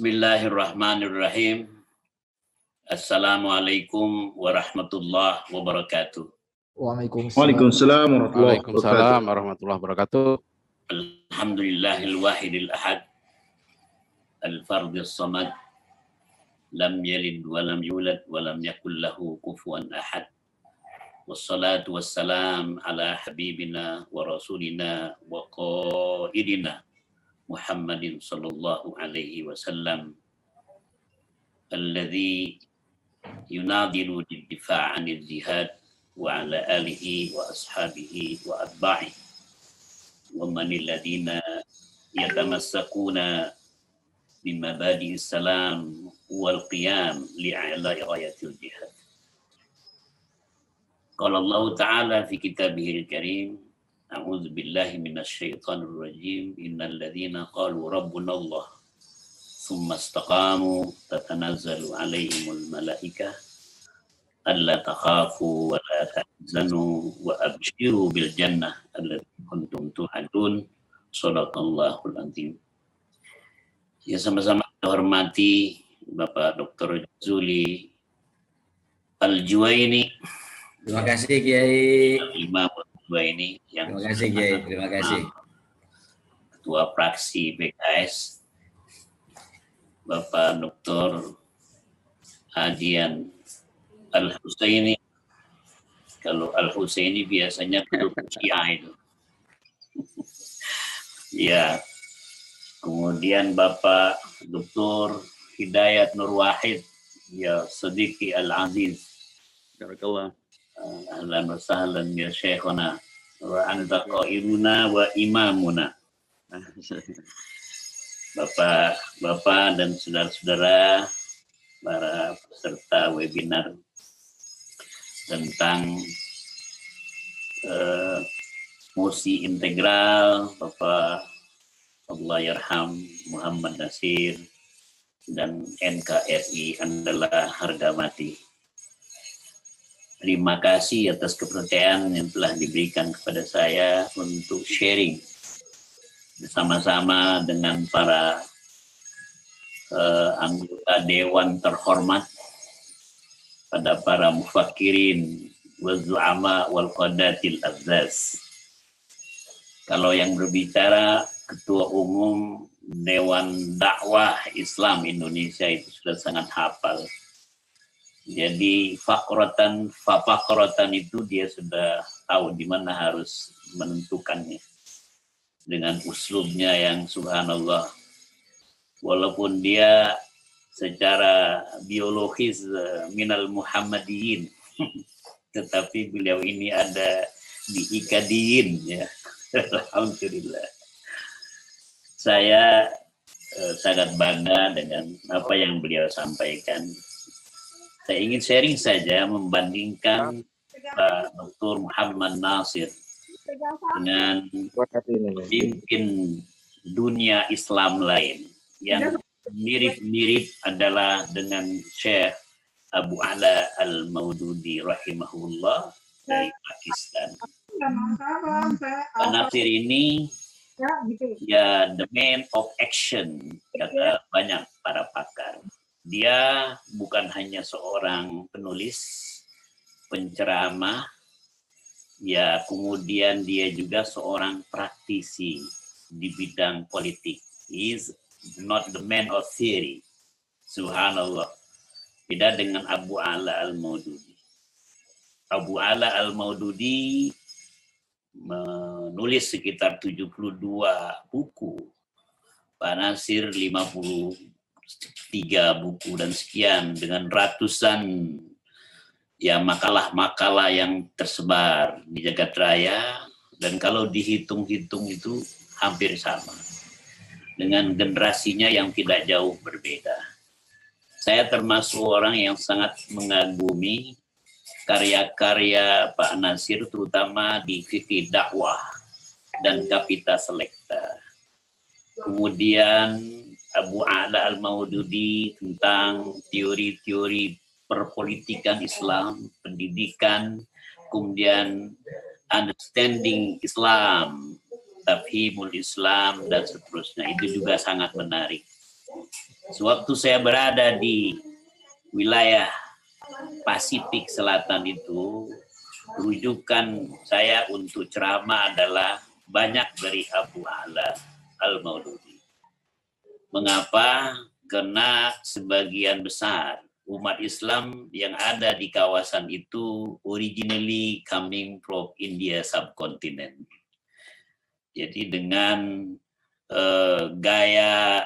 Bismillahirrahmanirrahim. Assalamualaikum warahmatullahi wabarakatuh. Waalaikumsalam warahmatullahi wabarakatuh. Alhamdulillahil wahidil ahad, al-fardis samad, lam yalid wa lam yulad wa lam yakul lahu kufuwan ahad. Wassalatu wassalam ala habibina wa rasulina wa qaidina Muhammadin sallallahu alaihi wasallam alladhi yunadilu lid-difa' 'anil jihad wa ala alihi wa ashabihi wa atba'ihi wa manil ladina yatamassakuna bimabadi salam wal qiyam li'ala irayatil jihad. Qala Allah Ta'ala fi kitabihil karim, a'udzu billahi minasy syaithanir rajim, innal ladzina qalu rabbuna Allah tsumma istaqamu tatanazzalu 'alaihimul malaikah alla takhafu wa la tahzanu wa abshiru bil jannah allati kuntum tu'adun. Shadaqallahul azim. Ya, sama-sama kita hormati Bapak Dr. Jazuli Al-Juwaini. Terima kasih Kiai. Imam Al-Juwaini yang terima kasih Kiai, terima kasih. Ketua fraksi PKS, Bapak Dr. Adian Al-Husaini. Kalau Al-Husaini biasanya pendukung Syiah itu. Ya. Kemudian Bapak Dr. Hidayat Nur Wahid, ya Siddiqi Al-Aziz. Barakallah. Ahlan wa sahlan ya syekhuna wa anta qaimuna wa imamuna. Bapak dan saudara-saudara para peserta webinar tentang musi integral, Bapak Allahyarham Muhammad Nasir dan NKRI adalah harga mati. Terima kasih atas kepercayaan yang telah diberikan kepada saya untuk sharing bersama-sama dengan para anggota Dewan terhormat, pada para mufakirin wa zu'ama wal qadatil azaz. Kalau yang berbicara Ketua Umum Dewan Dakwah Islam Indonesia itu sudah sangat hafal. Jadi fakrotan itu dia sudah tahu di mana harus menentukannya dengan uslubnya yang subhanallah. Walaupun dia secara biologis minal Muhammadiyin, tetapi beliau ini ada di Ikadiyin ya. Alhamdulillah. Saya sangat bangga dengan apa yang beliau sampaikan. Saya ingin sharing saja membandingkan Pak Dr. Muhammad Nasir dengan pemimpin dunia Islam lain yang mirip-mirip adalah dengan Syekh Abu Ala Al-Maududi rahimahullah dari Pakistan. Pak Nasir ini ya the man of action, kata banyak para pakar. Dia bukan hanya seorang penulis, penceramah, ya kemudian dia juga seorang praktisi di bidang politik. He is not the man of theory. Subhanallah. Beda dengan Abu Ala Al-Maududi. Abu Ala Al-Maududi menulis sekitar 72 buku. Pak Nasir 53 buku dan sekian dengan ratusan ya makalah-makalah yang tersebar di jagat raya, dan kalau dihitung-hitung itu hampir sama dengan generasinya yang tidak jauh berbeda. Saya termasuk orang yang sangat mengagumi karya-karya Pak Nasir, terutama di fikih dakwah dan kapita selekta. Kemudian Abu Ala Al-Maududi tentang teori-teori perpolitikan Islam, pendidikan, kemudian understanding Islam, tafhimul Islam, dan seterusnya. Itu juga sangat menarik. Sewaktu saya berada di wilayah Pasifik Selatan itu, rujukan saya untuk ceramah adalah banyak dari Abu Ala Al-Maududi. Mengapa? Karena sebagian besar umat Islam yang ada di kawasan itu originally coming from India subcontinent. Jadi dengan gaya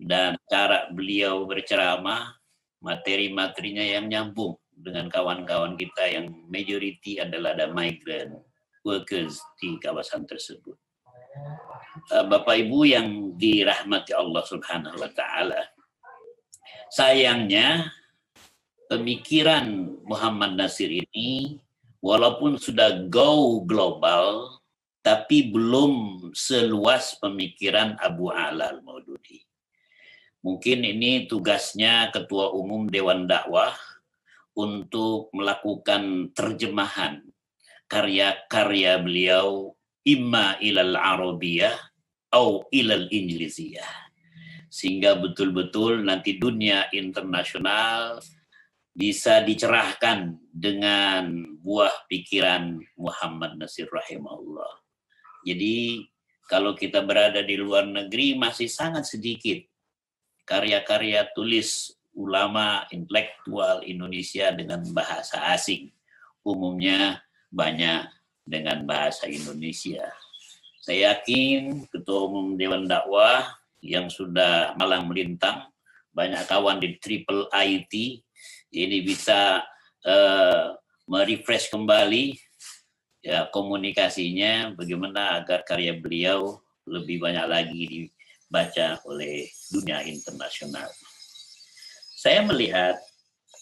dan cara beliau berceramah, materi-materinya yang nyambung dengan kawan-kawan kita yang majority adalah ada migrant workers di kawasan tersebut. Bapak Ibu yang dirahmati Allah Subhanahu wa taala. Sayangnya pemikiran Muhammad Nasir ini walaupun sudah go global tapi belum seluas pemikiran Abu Ala Al-Maududi. Mungkin ini tugasnya Ketua Umum Dewan Dakwah untuk melakukan terjemahan karya-karya beliau imma ilal Arabiyah atau ilal Inggrisiyah. Sehingga betul-betul nanti dunia internasional bisa dicerahkan dengan buah pikiran Muhammad Nasir rahimahullah. Jadi kalau kita berada di luar negeri masih sangat sedikit karya-karya tulis ulama intelektual Indonesia dengan bahasa asing. Umumnya banyak dengan bahasa Indonesia. Saya yakin Ketua Umum Dewan Dakwah yang sudah malang melintang, banyak kawan di Triple IT, ini bisa merefresh kembali ya komunikasinya, bagaimana agar karya beliau lebih banyak lagi dibaca oleh dunia internasional. Saya melihat,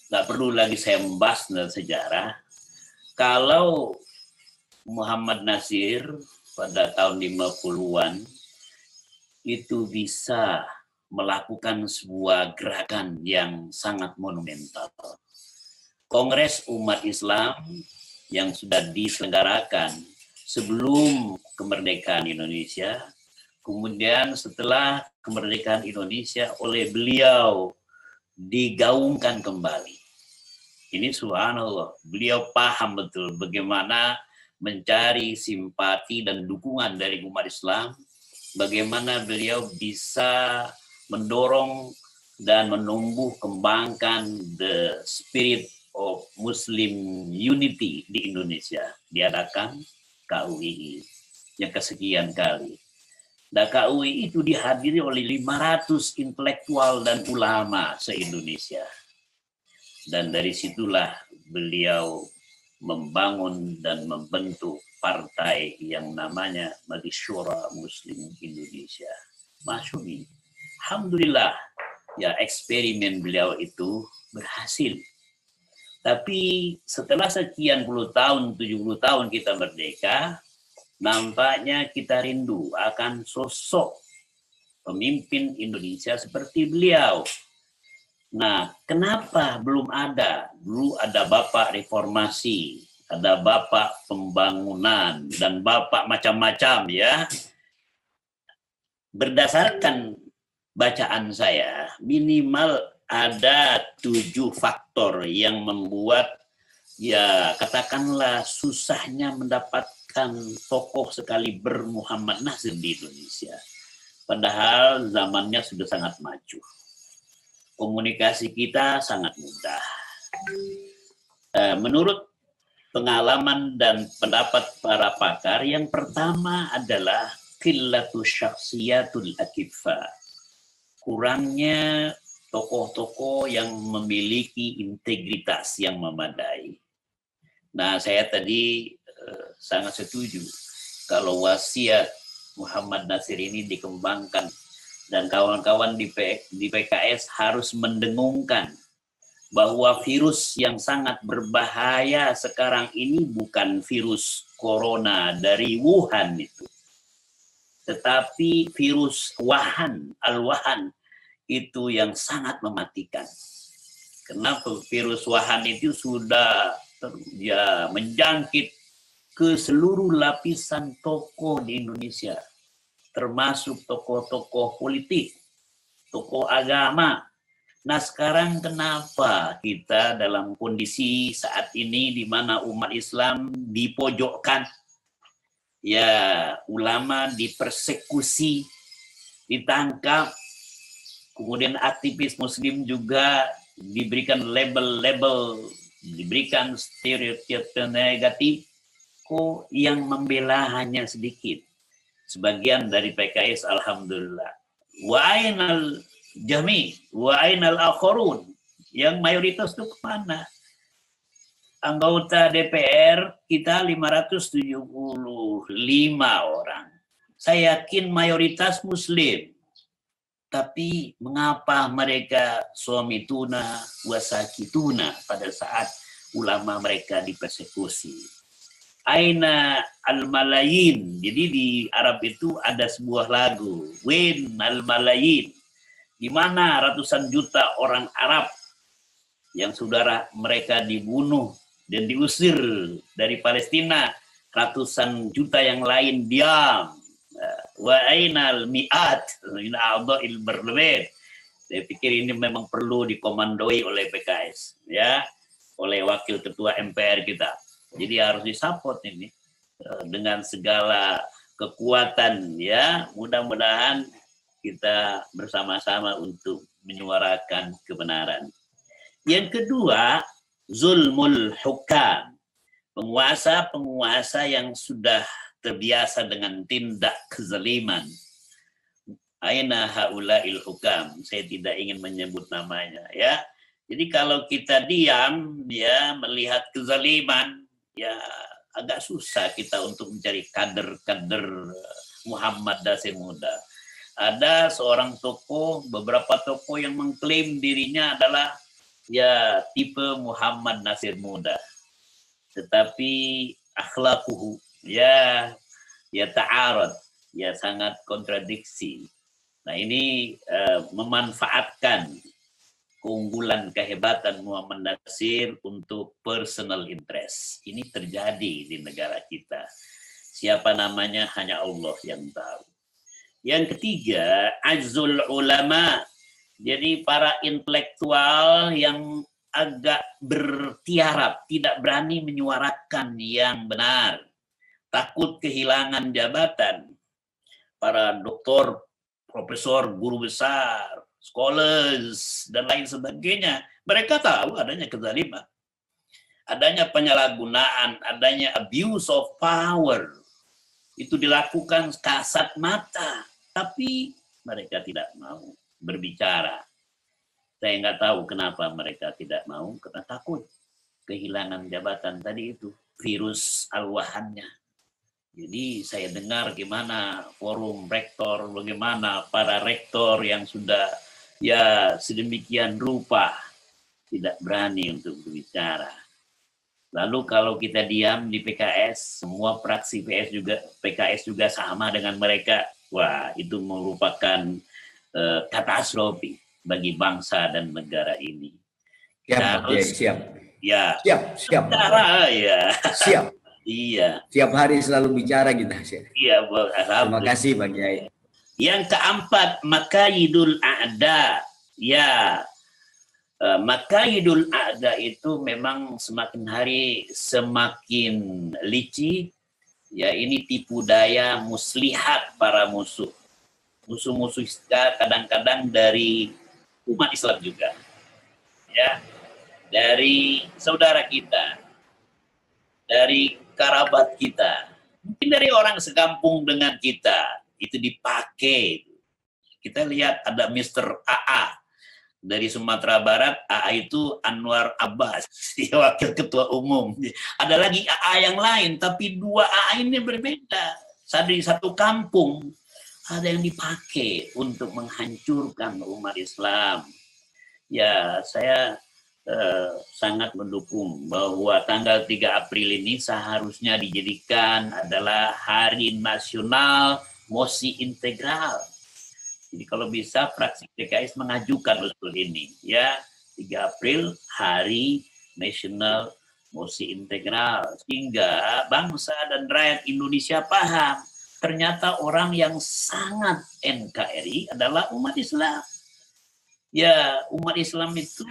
nggak perlu lagi saya membahas tentang sejarah, kalau Muhammad Nasir pada tahun 50-an itu bisa melakukan sebuah gerakan yang sangat monumental. Kongres Umat Islam yang sudah diselenggarakan sebelum kemerdekaan Indonesia, kemudian setelah kemerdekaan Indonesia oleh beliau digaungkan kembali. Ini subhanallah, beliau paham betul bagaimana mencari simpati dan dukungan dari umat Islam, bagaimana beliau bisa mendorong dan menumbuh kembangkan the spirit of Muslim unity di Indonesia. Diadakan KUII yang kesekian kali. Dan KUII itu dihadiri oleh 500 intelektual dan ulama se-Indonesia. Dan dari situlah beliau membangun dan membentuk partai yang namanya Majelis Syura Muslim Indonesia. Masyumi. Alhamdulillah, ya eksperimen beliau itu berhasil. Tapi setelah sekian puluh tahun, 70 tahun kita merdeka, nampaknya kita rindu akan sosok pemimpin Indonesia seperti beliau. Nah, kenapa belum ada? Dulu ada Bapak Reformasi, ada Bapak Pembangunan, dan Bapak macam-macam ya. Berdasarkan bacaan saya, minimal ada 7 faktor yang membuat ya katakanlah susahnya mendapatkan tokoh sekaliber Muhammad Nasir di Indonesia. Padahal zamannya sudah sangat maju. Komunikasi kita sangat mudah. Menurut pengalaman dan pendapat para pakar, yang pertama adalah qillatu syakhsiyatul akiffa. Kurangnya tokoh-tokoh yang memiliki integritas yang memadai. Nah, saya tadi sangat setuju kalau wasiat Muhammad Nasir ini dikembangkan dan kawan-kawan di PKS harus mendengungkan bahwa virus yang sangat berbahaya sekarang ini bukan virus corona dari Wuhan itu, tetapi virus Wuhan, Al-Wuhan itu yang sangat mematikan. Kenapa virus Wuhan itu sudah ya menjangkit ke seluruh lapisan tokoh di Indonesia, termasuk tokoh-tokoh politik. tokoh agama. Nah sekarang kenapa kita dalam kondisi saat ini di mana umat Islam dipojokkan, ya ulama dipersekusi, ditangkap, kemudian aktivis Muslim juga diberikan label-label, diberikan stereotip negatif, kok yang membela hanya sedikit. Sebagian dari PKS alhamdulillah. Wa ainal jami, wa ainal akharun. Yang mayoritas itu kemana? Anggota DPR kita 575 orang. Saya yakin mayoritas Muslim. Tapi mengapa mereka suami tuna, wasaki tuna pada saat ulama mereka dipersekusi? Aina al-malayin. Jadi di Arab itu ada sebuah lagu, Win al-malayin, di mana ratusan juta orang Arab yang saudara mereka dibunuh dan diusir dari Palestina, ratusan juta yang lain diam. Wa ainal mi'at min a'dha'il barlaman. Saya pikir ini memang perlu dikomandoi oleh PKS, ya, oleh wakil ketua MPR kita. Jadi harus disupport ini dengan segala kekuatan, ya. Mudah-mudahan kita bersama-sama untuk menyuarakan kebenaran. Yang kedua, zulmul hukam. Penguasa-penguasa yang sudah terbiasa dengan tindak kezaliman. Aina haula'il hukam. Saya tidak ingin menyebut namanya, ya. Jadi kalau kita diam, ya, melihat kezaliman, ya agak susah kita untuk mencari kader-kader Muhammad Nasir Muda. Ada seorang tokoh, beberapa tokoh yang mengklaim dirinya adalah ya tipe Muhammad Nasir Muda, tetapi akhlakuhu ya ta'arud, ya sangat kontradiksi. Nah ini memanfaatkan keunggulan, kehebatan Muhammad Nasir untuk personal interest. Ini terjadi di negara kita. Siapa namanya hanya Allah yang tahu. Yang ketiga, azul ulama. Jadi para intelektual yang agak bertiarap, tidak berani menyuarakan yang benar. Takut kehilangan jabatan. Para doktor, profesor, guru besar, scholars, dan lain sebagainya. Mereka tahu adanya kezaliman, adanya penyalahgunaan, adanya abuse of power. Itu dilakukan kasat mata, tapi mereka tidak mau berbicara. Saya nggak tahu kenapa mereka tidak mau, karena takut kehilangan jabatan tadi itu, virus al-wahannya. Jadi saya dengar gimana forum rektor, bagaimana para rektor yang sudah ya sedemikian rupa tidak berani untuk berbicara. Lalu kalau kita diam di PKS, semua fraksi PKS juga sama dengan mereka. Wah, itu merupakan katastrofi bagi bangsa dan negara ini. Siap. Ya. Siap. Cara, ya. Siap. Iya. Tiap hari selalu bicara kita. Iya, terima kasih Pak Kiai. Yang keempat, makayidul a'da. Ya, makayidul a'da itu memang semakin hari semakin licik. Ya, ini tipu daya muslihat para musuh. Musuh-musuh kadang-kadang dari umat Islam juga. Ya, dari saudara kita, dari kerabat kita, mungkin dari orang sekampung dengan kita, itu dipakai. Kita lihat ada Mr. AA dari Sumatera Barat. AA itu Anwar Abbas, wakil ketua umum. Ada lagi AA yang lain, tapi dua AA ini berbeda. Di satu kampung ada yang dipakai untuk menghancurkan umat Islam. Ya, saya sangat mendukung bahwa tanggal 3 April ini seharusnya dijadikan adalah Hari Nasional Mosi Integral. Jadi kalau bisa fraksi PKS mengajukan usul ini, ya, 3 April Hari Nasional Mosi Integral, sehingga bangsa dan rakyat Indonesia paham ternyata orang yang sangat NKRI adalah umat Islam. Ya, umat Islam itu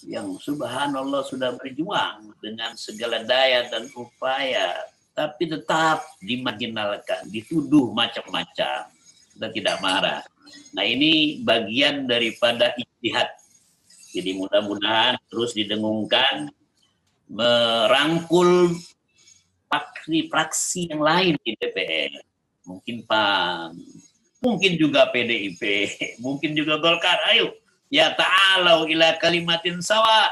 yang subhanallah sudah berjuang dengan segala daya dan upaya, tapi tetap dimarginalkan, dituduh macam-macam. Kita tidak marah. Nah, ini bagian daripada ijtihad. Jadi mudah-mudahan terus didengungkan, merangkul fraksi yang lain di DPR. Mungkin PAN, mungkin juga PDIP, mungkin juga Golkar. Ayo, ya ta'alau ila kalimatin sawa.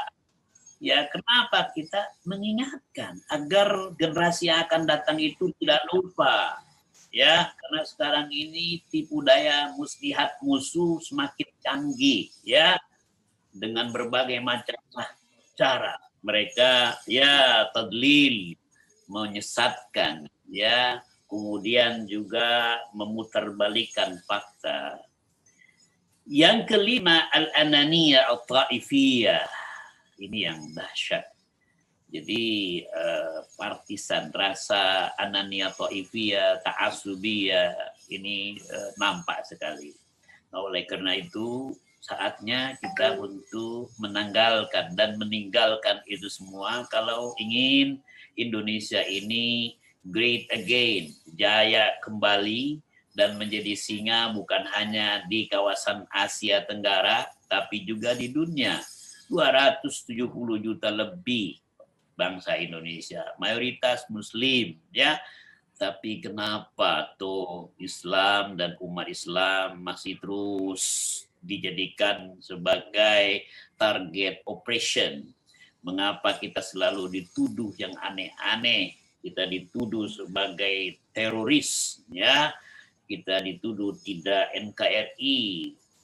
Ya, kenapa kita mengingatkan agar generasi yang akan datang itu tidak lupa. Ya, karena sekarang ini tipu daya muslihat musuh semakin canggih, ya, dengan berbagai macam cara mereka ya tadlil, menyesatkan, ya, kemudian juga memutarbalikkan fakta. Yang kelima, al-ananiyah at-ta'ifiyah. Ini yang dahsyat. Jadi partisan, rasa ananiyah ta'ifiyah, ta'asubiyah, ini nampak sekali. Nah, oleh karena itu saatnya kita untuk menanggalkan dan meninggalkan itu semua kalau ingin Indonesia ini great again, jaya kembali dan menjadi singa bukan hanya di kawasan Asia Tenggara tapi juga di dunia. 270 juta lebih bangsa Indonesia, mayoritas Muslim, ya. Tapi kenapa tuh Islam dan umat Islam masih terus dijadikan sebagai target operation? Mengapa kita selalu dituduh yang aneh-aneh? Kita dituduh sebagai teroris, ya. Kita dituduh tidak NKRI,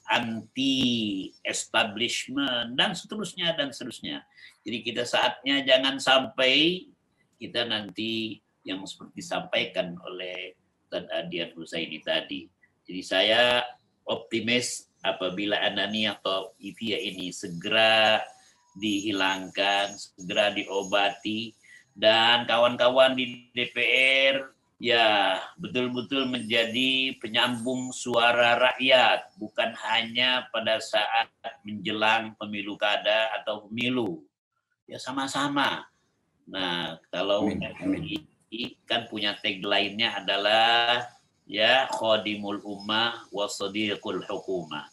anti establishment, dan seterusnya dan seterusnya. Jadi kita saatnya jangan sampai kita nanti yang seperti disampaikan oleh Ustaz Adian Husaini tadi. Jadi saya optimis apabila ananiyah atau ifia ini segera dihilangkan, segera diobati, dan kawan-kawan di DPR ya betul-betul menjadi penyambung suara rakyat, bukan hanya pada saat menjelang pemilu kada atau pemilu. Ya sama-sama. Nah, kalau MUI kan punya tagline-nya adalah ya khodimul ummah wa sadiqul hukumah.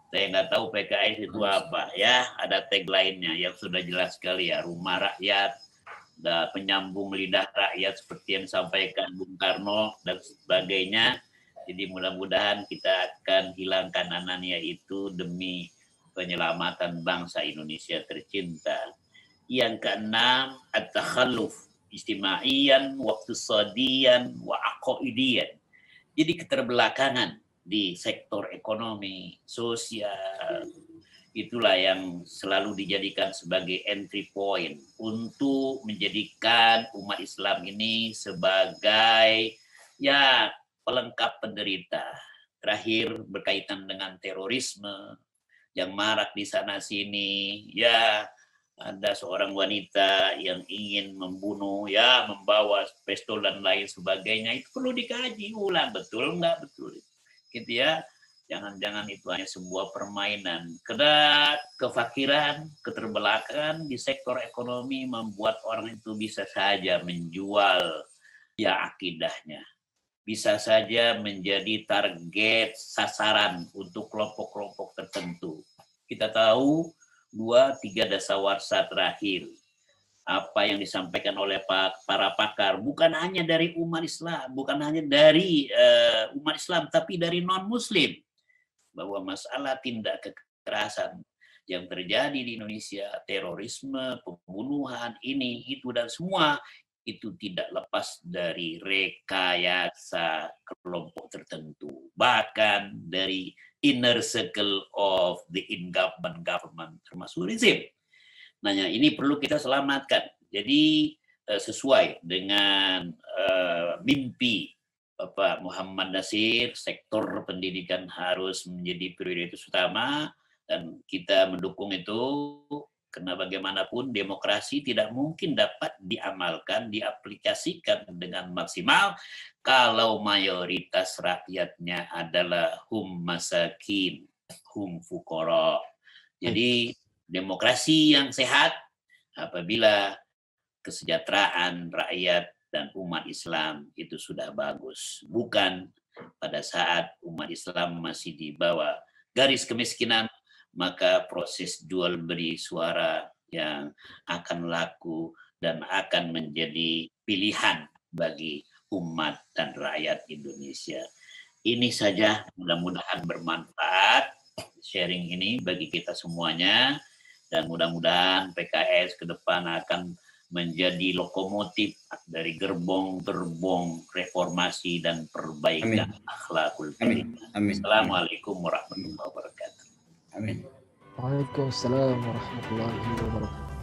Saya nggak tahu PKS itu apa ya, ada tagline-nya yang sudah jelas sekali ya, rumah rakyat, penyambung lidah rakyat seperti yang disampaikan Bung Karno dan sebagainya. Jadi mudah-mudahan kita akan hilangkan ananiyah itu demi penyelamatan bangsa Indonesia tercinta. Yang keenam, at-takhalluf istimaiyan wa iqtisadiyan wa aqaidiyan. Jadi keterbelakangan di sektor ekonomi, sosial, itulah yang selalu dijadikan sebagai entry point untuk menjadikan umat Islam ini sebagai ya pelengkap penderita. Terakhir berkaitan dengan terorisme yang marak di sana sini, ya ada seorang wanita yang ingin membunuh, ya membawa pistol dan lain sebagainya, itu perlu dikaji ulang, betul nggak betul, gitu ya. Jangan-jangan itu hanya sebuah permainan. Karena kefakiran, keterbelakangan di sektor ekonomi membuat orang itu bisa saja menjual ya akidahnya. Bisa saja menjadi target sasaran untuk kelompok-kelompok tertentu. Kita tahu 2-3 dasawarsa terakhir apa yang disampaikan oleh para pakar, bukan hanya dari umat Islam, bukan hanya dari umat Islam, tapi dari non-Muslim, bahwa masalah tindak kekerasan yang terjadi di Indonesia, terorisme, pembunuhan, ini, itu, dan semua itu tidak lepas dari rekayasa kelompok tertentu, bahkan dari inner circle of the in-government, termasuk rezim. Nah, ini perlu kita selamatkan. Jadi sesuai dengan mimpi Bapak Muhammad Nasir, sektor pendidikan harus menjadi prioritas utama dan kita mendukung itu karena bagaimanapun demokrasi tidak mungkin dapat diamalkan, diaplikasikan dengan maksimal kalau mayoritas rakyatnya adalah hum masakin, hum fuqara, Jadi demokrasi yang sehat apabila kesejahteraan rakyat dan umat Islam itu sudah bagus. Bukan pada saat umat Islam masih di bawah garis kemiskinan, maka proses jual beli suara yang akan laku dan akan menjadi pilihan bagi umat dan rakyat Indonesia. Ini saja, mudah-mudahan bermanfaat sharing ini bagi kita semuanya, dan mudah-mudahan PKS ke depan akan menjadi lokomotif dari gerbong-gerbong reformasi dan perbaikan akhlakul karimah. Assalamualaikum warahmatullahi wabarakatuh. Amin. Waalaikumsalam warahmatullahi wabarakatuh.